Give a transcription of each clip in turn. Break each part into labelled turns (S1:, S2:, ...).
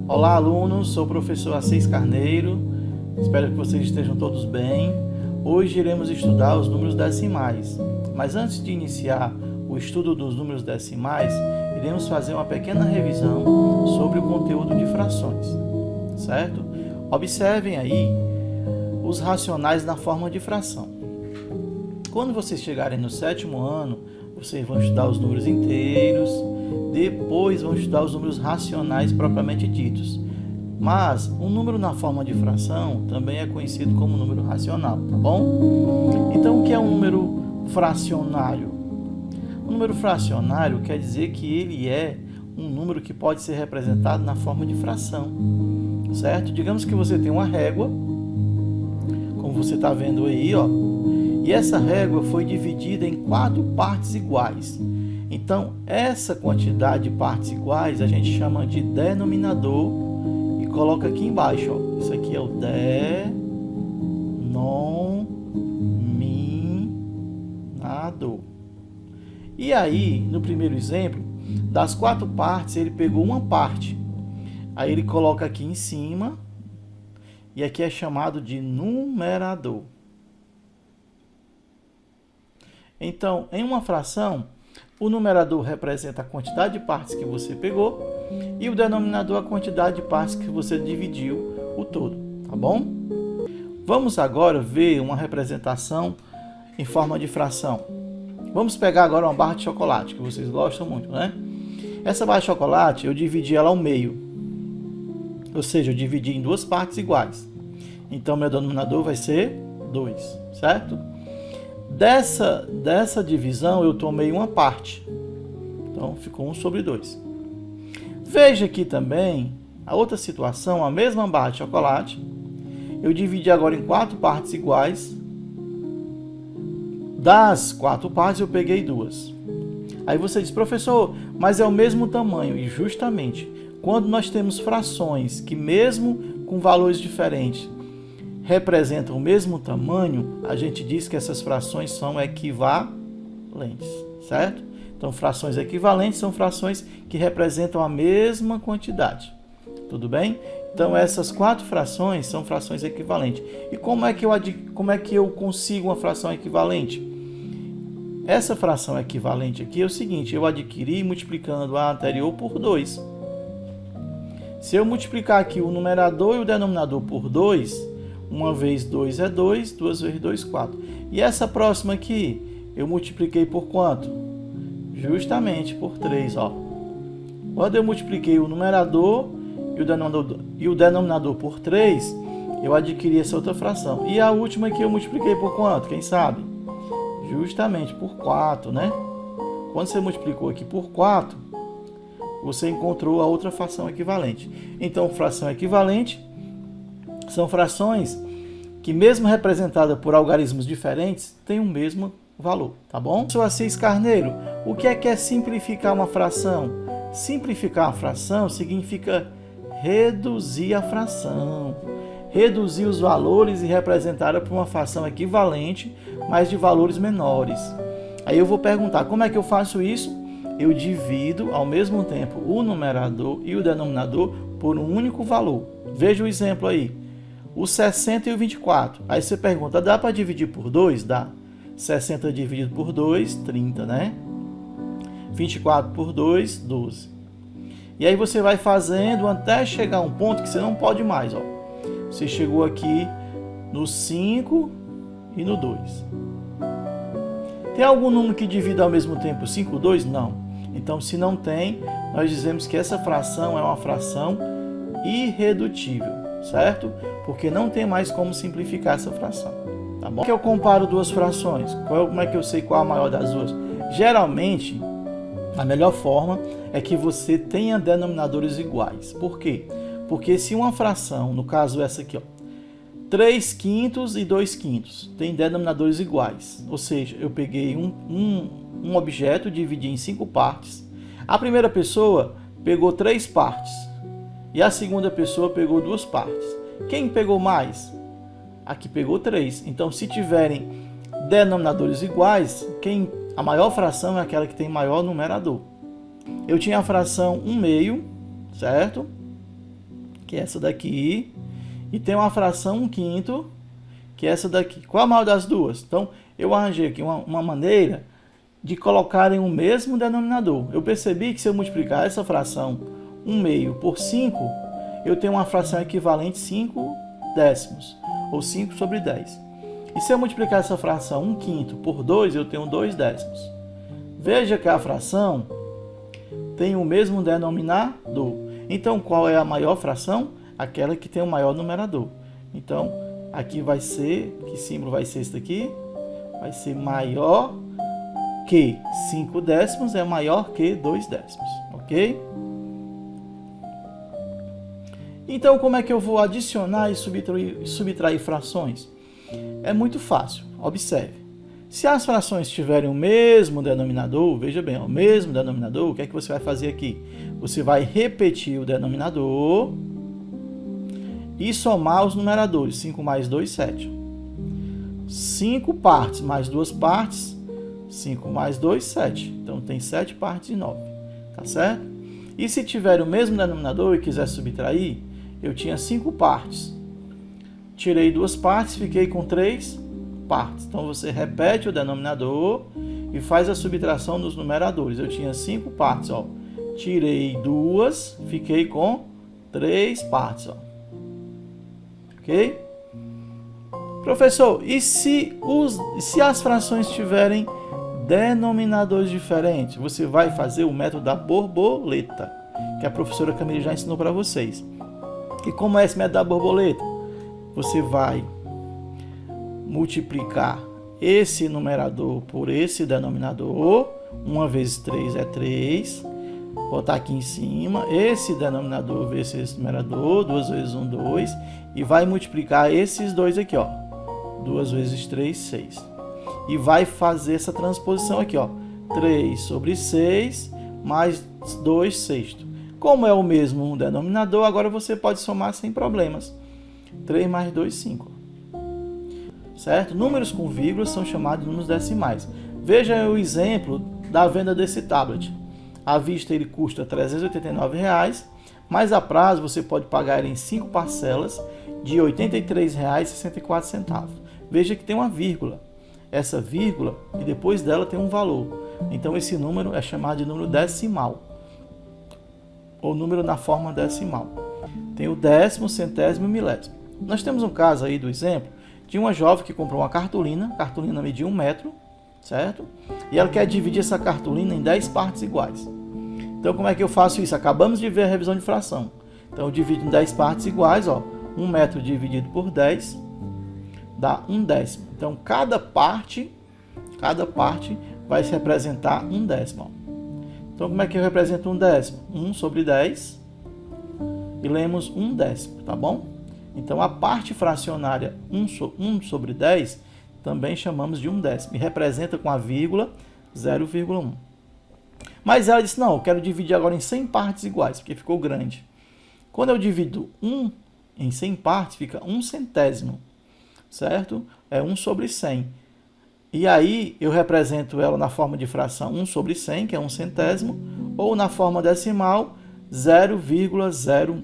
S1: Olá, alunos, sou o professor Assis Carneiro, espero que vocês estejam todos bem. Hoje iremos estudar os números decimais, mas antes de iniciar o estudo dos números decimais, iremos fazer uma pequena revisão sobre o conteúdo de frações, certo? Observem aí os racionais na forma de fração. Quando vocês chegarem no 7º ano, vocês vão estudar os números inteiros, depois vão estudar os números racionais propriamente ditos. Mas um número na forma de fração também é conhecido como número racional, tá bom? Então, o que é um número fracionário? Um número fracionário quer dizer que ele é um número que pode ser representado na forma de fração, certo? Digamos que você tem uma régua, como você está vendo aí, ó, e essa régua foi dividida em 4 partes iguais. Então, essa quantidade de partes iguais a gente chama de denominador e coloca aqui embaixo, ó. Isso aqui é o denominador. E aí, no primeiro exemplo, das 4 partes, ele pegou uma parte. Aí ele coloca aqui em cima e aqui é chamado de numerador. Então, em uma fração, o numerador representa a quantidade de partes que você pegou e o denominador a quantidade de partes que você dividiu o todo, tá bom? Vamos agora ver uma representação em forma de fração. Vamos pegar agora uma barra de chocolate, que vocês gostam muito, né? Essa barra de chocolate, eu dividi ela ao meio, ou seja, eu dividi em 2 partes iguais. Então, meu denominador vai ser 2, certo? Dessa divisão eu tomei uma parte, então ficou 1/2. Veja aqui também a outra situação, a mesma barra de chocolate, eu dividi agora em 4 partes iguais. Das 4 partes eu peguei 2. Aí você diz, professor, mas é o mesmo tamanho. E justamente, quando nós temos frações que mesmo com valores diferentes representam o mesmo tamanho, a gente diz que essas frações são equivalentes, certo? Então, frações equivalentes são frações que representam a mesma quantidade, tudo bem? Então, essas 4 frações são frações equivalentes. E como é que eu consigo uma fração equivalente? Essa fração equivalente aqui é o seguinte, eu adquiri multiplicando a anterior por 2. Se eu multiplicar aqui o numerador e o denominador por 2, 1 vezes 2 é 2, 2 vezes 2, 4. E essa próxima aqui, eu multipliquei por quanto? Justamente por 3, ó. Quando eu multipliquei o numerador e o denominador por 3, eu adquiri essa outra fração. E a última aqui eu multipliquei por quanto? Quem sabe? Justamente por 4, né? Quando você multiplicou aqui por 4, você encontrou a outra fração equivalente. Então, fração equivalente são frações que, mesmo representadas por algarismos diferentes, têm o mesmo valor, tá bom? Sou Assis Carneiro. O que é simplificar uma fração? Simplificar a fração significa reduzir a fração. Reduzir os valores e representá-la por uma fração equivalente, mas de valores menores. Aí eu vou perguntar, como é que eu faço isso? Eu divido, ao mesmo tempo, o numerador e o denominador por um único valor. Veja o exemplo aí. O 60 e o 24. Aí você pergunta, dá para dividir por 2? Dá. 60 dividido por 2, 30, né? 24 por 2, 12. E aí você vai fazendo até chegar a um ponto que você não pode mais, ó. Você chegou aqui no 5 e no 2. Tem algum número que divida ao mesmo tempo 5 e 2? Não. Então, se não tem, nós dizemos que essa fração é uma fração irredutível, certo? Porque não tem mais como simplificar essa fração, tá bom? Como é que eu comparo duas frações? Como é que eu sei qual a maior das duas? Geralmente, a melhor forma é que você tenha denominadores iguais. Por quê? Porque se uma fração, no caso essa aqui, ó, 3/5 e 2/5, tem denominadores iguais. Ou seja, eu peguei um objeto, dividi em 5 partes. A primeira pessoa pegou 3 partes e a segunda pessoa pegou 2 partes. Quem pegou mais? Aqui pegou 3. Então, se tiverem denominadores iguais, a maior fração é aquela que tem maior numerador. Eu tinha a fração 1/2, certo? que é essa daqui, e tem uma fração 1/5, que é essa daqui. Qual a maior das duas? Então, eu arranjei aqui uma maneira de colocarem o mesmo denominador. Eu percebi que se eu multiplicar essa fração 1/2 por 5, eu tenho uma fração equivalente 5 décimos, ou 5 sobre 10. E se eu multiplicar essa fração 1/5 por 2, eu tenho 2 décimos. Veja que a fração tem o mesmo denominador. Então, qual é a maior fração? Aquela que tem o maior numerador. Então, aqui vai ser, que símbolo vai ser esse daqui? Vai ser maior que 5 décimos é maior que 2 décimos, ok? Então, como é que eu vou adicionar e subtrair frações? É muito fácil, observe. Se as frações tiverem o mesmo denominador, veja bem, o mesmo denominador, o que é que você vai fazer aqui? Você vai repetir o denominador e somar os numeradores. 5 mais 2, 7. 5 partes mais 2 partes, 5 mais 2, 7. Então, tem 7 partes e 9. Tá certo? E se tiver o mesmo denominador e quiser subtrair, eu tinha 5 partes. Tirei 2 partes, fiquei com 3 partes. Então, você repete o denominador e faz a subtração dos numeradores. Eu tinha 5 partes, ó. Tirei 2, fiquei com 3 partes, ó. Ok? Professor, e se as frações tiverem denominadores diferentes? Você vai fazer o método da borboleta, que a professora Camila já ensinou para vocês. E como é esse método da borboleta? Você vai multiplicar esse numerador por esse denominador. 1 vezes 3 é 3. Botar aqui em cima. Esse denominador vezes esse numerador. 2 vezes 1, 2. E vai multiplicar esses dois aqui, ó. 2 vezes 3, 6. E vai fazer essa transposição aqui, ó. 3 sobre 6 mais 2 sexto. Como é o mesmo denominador, agora você pode somar sem problemas. 3 mais 2, 5. Certo? Números com vírgula são chamados de números decimais. Veja o exemplo da venda desse tablet. À vista ele custa R$ 389, mas a prazo você pode pagar ele em 5 parcelas de R$ 83,64. Veja que tem uma vírgula. Essa vírgula, e depois dela tem um valor. Então esse número é chamado de número decimal, ou número na forma decimal. Tem o décimo, centésimo e milésimo. Nós temos um caso aí do exemplo de uma jovem que comprou uma cartolina. A cartolina media 1 metro, certo? E ela quer dividir essa cartolina em 10 partes iguais. Então, como é que eu faço isso? Acabamos de ver a revisão de fração. Então, eu divido em 10 partes iguais, ó. 1 metro dividido por 10 dá 1 décimo. Então, cada parte vai se representar 1 décimo. Ó. Então, como é que eu represento 1 décimo? 1 sobre 10 e lemos 1 décimo, tá bom? Então, a parte fracionária 1 sobre 10 também chamamos de 1 décimo e representa com a vírgula 0,1. Mas ela disse, não, eu quero dividir agora em 100 partes iguais, porque ficou grande. Quando eu divido 1 em 100 partes, fica 1 centésimo, certo? É 1 sobre 100. E aí, eu represento ela na forma de fração 1 sobre 100, que é 1 centésimo, ou na forma decimal 0,01.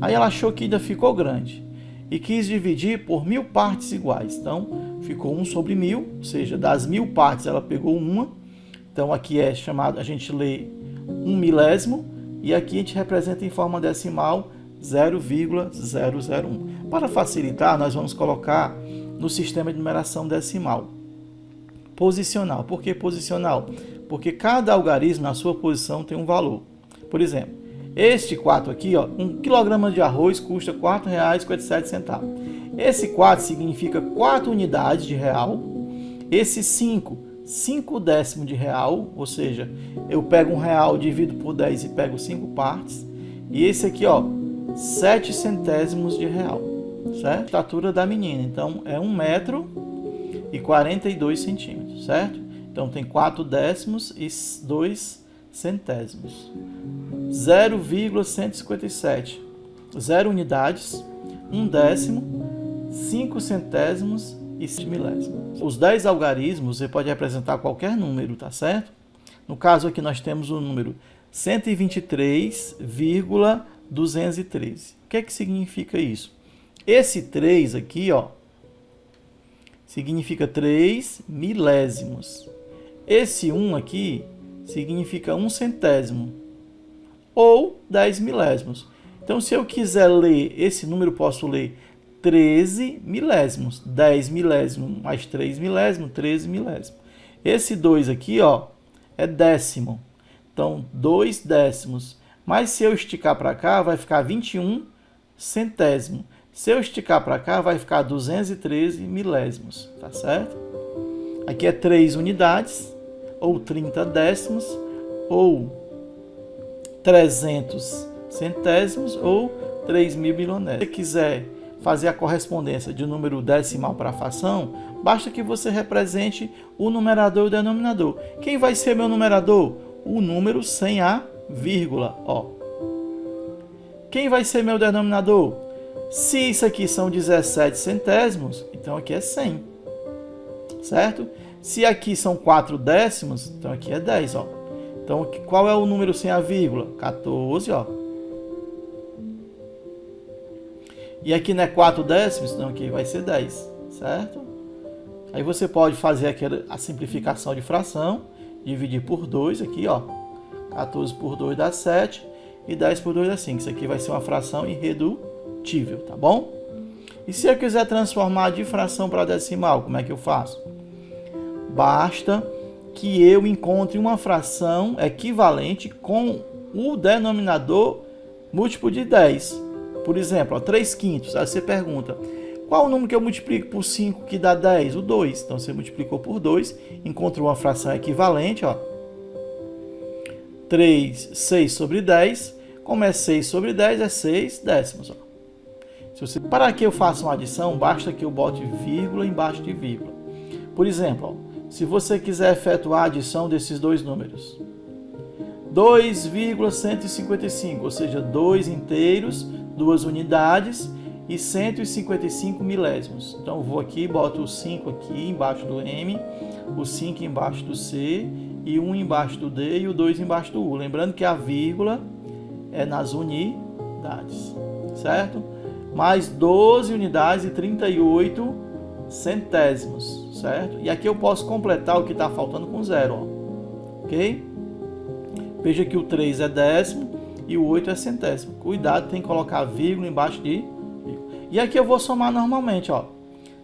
S1: Aí ela achou que ainda ficou grande e quis dividir por 1000 partes iguais. Então, ficou 1 sobre 1000, ou seja, das 1000 partes ela pegou uma. Então, aqui é chamado, a gente lê 1 milésimo, e aqui a gente representa em forma decimal 0,001. Para facilitar, nós vamos colocar no sistema de numeração decimal. Posicional. Por que posicional? Porque cada algarismo na sua posição tem um valor. Por exemplo, este 4 aqui, ó, 1 kg de arroz custa R$ 4,57. Esse 4 significa 4 unidades de real. Esse 5 décimos de real, ou seja, eu pego R$1, divido por 10 e pego 5 partes. E esse aqui, ó, 7 centésimos de real, certo? Estatura da menina, então é 1 metro e 42 centímetros, certo? Então tem 4 décimos e 2 centésimos. 0,157, 0 unidades, 1 décimo, 5 centésimos e 7 milésimos. Os 10 algarismos você pode representar qualquer número, tá certo? No caso aqui nós temos o número 123,12. 213. O que é que significa isso? Esse 3 aqui, ó, significa 3 milésimos. Esse 1 aqui significa 1 centésimo ou 10 milésimos. Então, se eu quiser ler esse número, posso ler 13 milésimos. 10 milésimos mais 3 milésimos, 13 milésimos. Esse 2 aqui, ó, é décimo. Então, 2 décimos. Mas se eu esticar para cá, vai ficar 21 centésimo. Se eu esticar para cá, vai ficar 213 milésimos. Tá certo? Aqui é 3 unidades, ou 30 décimos, ou 300 centésimos, ou 3.000 milionésimos. Se você quiser fazer a correspondência de um número decimal para a fração, basta que você represente o numerador e o denominador. Quem vai ser meu numerador? O número sem a vírgula, ó. Quem vai ser meu denominador? Se isso aqui são 17 centésimos, então aqui é 100, certo? Se aqui são 4 décimos, então aqui é 10, ó. Então, qual é o número sem a vírgula? 14, ó. E aqui não é 4 décimos, então aqui vai ser 10, certo? Aí você pode fazer a simplificação de fração, dividir por 2 aqui, ó. 14 por 2 dá 7 e 10 por 2 dá 5. Isso aqui vai ser uma fração irredutível, tá bom? E se eu quiser transformar de fração para decimal, como é que eu faço? Basta que eu encontre uma fração equivalente com o denominador múltiplo de 10. Por exemplo, ó, 3 quintos. Aí você pergunta, qual o número que eu multiplico por 5 que dá 10? O 2. Então você multiplicou por 2, encontrou uma fração equivalente, ó. 6 sobre 10. Como é 6 sobre 10, é 6 décimos. Ó. Para que eu faça uma adição, basta que eu bote vírgula embaixo de vírgula. Por exemplo, ó, se você quiser efetuar a adição desses dois números, 2,155, ou seja, 2 inteiros, 2 unidades e 155 milésimos. Então eu vou aqui e boto o 5 aqui embaixo do M, o 5 embaixo do C, e 1 embaixo do D e o 2 embaixo do U. Lembrando que a vírgula é nas unidades, certo? Mais 12 unidades e 38 centésimos, certo? E aqui eu posso completar o que está faltando com 0, ó. Ok? Veja que o 3 é décimo e o 8 é centésimo. Cuidado, tem que colocar vírgula embaixo de vírgula. E aqui eu vou somar normalmente, ó.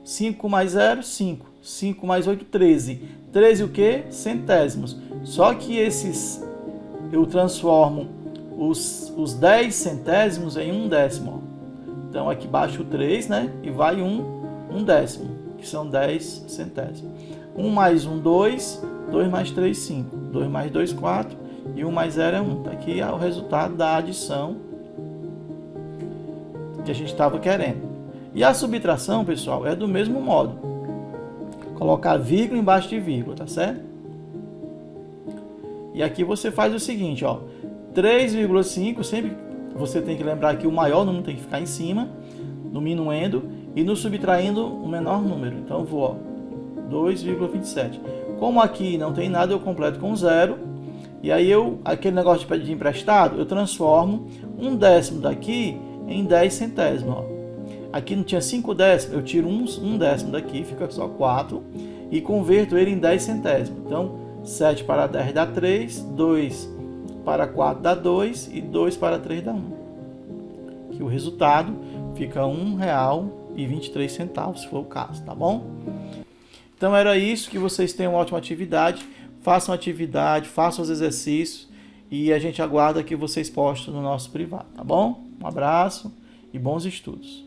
S1: 5 mais 0, 5. 5 mais 8, 13. 13 o quê? Centésimos. Só que esses eu transformo os 10 centésimos em 1 décimo, ó. Então aqui baixo o 3, né? E vai 1 décimo, que são 10 centésimos. 1 mais 1, 2. 2 mais 3, 5. 2 mais 2, 4. E 1 mais 0 é 1. Tá aqui é o resultado da adição que a gente estava querendo. E a subtração, pessoal, é do mesmo modo. Colocar vírgula embaixo de vírgula, tá certo? E aqui você faz o seguinte, ó. 3,5, sempre você tem que lembrar que o maior número tem que ficar em cima, no minuendo, e no subtraindo o menor número. Então eu vou, ó, 2,27. Como aqui não tem nada, eu completo com 0. E aí aquele negócio de pedir emprestado, eu transformo 1 décimo daqui em 10 centésimos, ó. Aqui não tinha 5 décimos, eu tiro 1 décimo daqui, fica só 4, e converto ele em 10 centésimos. Então, 7 para 10 dá 3, 2 para 4 dá 2, e 2 para 3 dá 1. Que o resultado fica R$ 1,23, se for o caso, tá bom? Então, era isso, que vocês tenham uma ótima atividade, façam atividade, façam os exercícios, e a gente aguarda que vocês postem no nosso privado, tá bom? Um abraço e bons estudos.